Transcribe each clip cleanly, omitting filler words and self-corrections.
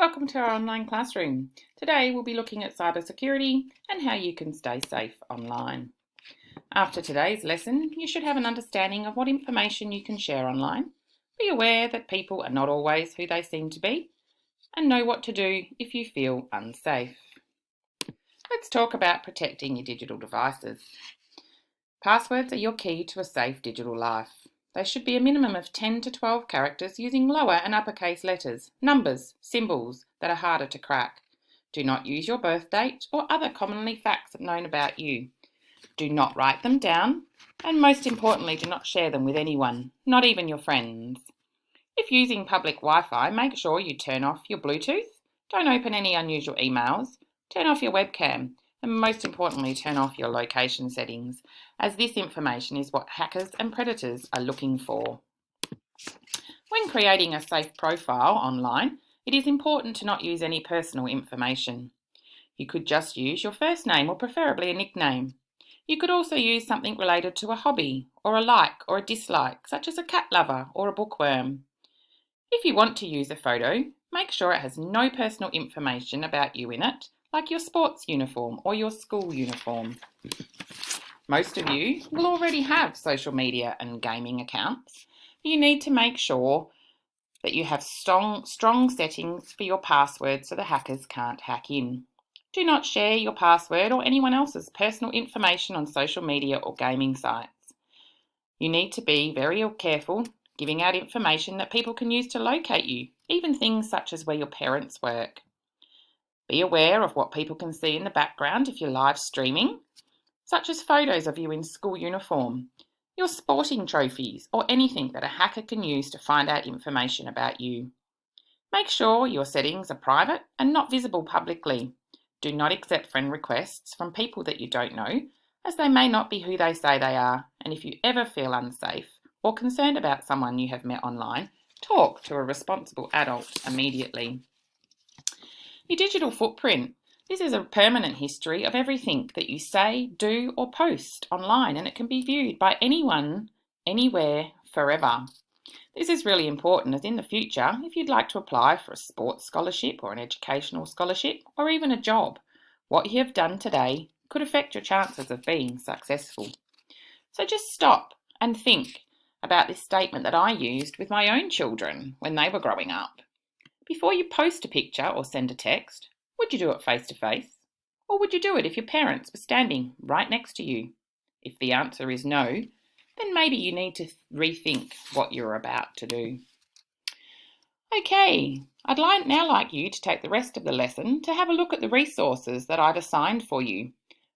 Welcome to our online classroom. Today we'll be looking at cybersecurity and how you can stay safe online. After today's lesson, you should have an understanding of what information you can share online. Be aware that people are not always who they seem to be, and know what to do if you feel unsafe. Let's talk about protecting your digital devices. Passwords are your key to a safe digital life. They should be a minimum of 10 to 12 characters using lower and uppercase letters, numbers, symbols that are harder to crack. Do not use your birth date or other commonly facts known about you. Do not write them down, and most importantly, do not share them with anyone, not even your friends. If using public Wi-Fi, make sure you turn off your Bluetooth, don't open any unusual emails, turn off your webcam, and most importantly, turn off your location settings, as this information is what hackers and predators are looking for. When creating a safe profile online, it is important to not use any personal information. You could just use your first name or preferably a nickname. You could also use something related to a hobby or a like or a dislike, such as a cat lover or a bookworm. If you want to use a photo, make sure it has no personal information about you in it, like your sports uniform or your school uniform. Most of you will already have social media and gaming accounts. You need to make sure that you have strong settings for your password so the hackers can't hack in. Do not share your password or anyone else's personal information on social media or gaming sites. You need to be very careful giving out information that people can use to locate you, even things such as where your parents work. Be aware of what people can see in the background if you're live streaming, such as photos of you in school uniform, your sporting trophies, or anything that a hacker can use to find out information about you. Make sure your settings are private and not visible publicly. Do not accept friend requests from people that you don't know, as they may not be who they say they are, and if you ever feel unsafe or concerned about someone you have met online, talk to a responsible adult immediately. Your digital footprint. This is a permanent history of everything that you say, do, or post online, and it can be viewed by anyone, anywhere, forever. This is really important, as in the future, if you'd like to apply for a sports scholarship or an educational scholarship, or even a job, what you have done today could affect your chances of being successful. So just stop and think about this statement that I used with my own children when they were growing up. Before you post a picture or send a text, would you do it face to face? Or would you do it if your parents were standing right next to you? If the answer is no, then maybe you need to rethink what you're about to do. Okay, I'd now like you to take the rest of the lesson to have a look at the resources that I've assigned for you.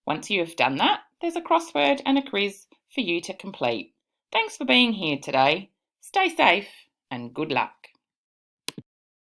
Once you have done that, there's a crossword and a quiz for you to complete. Thanks for being here today. Stay safe and good luck.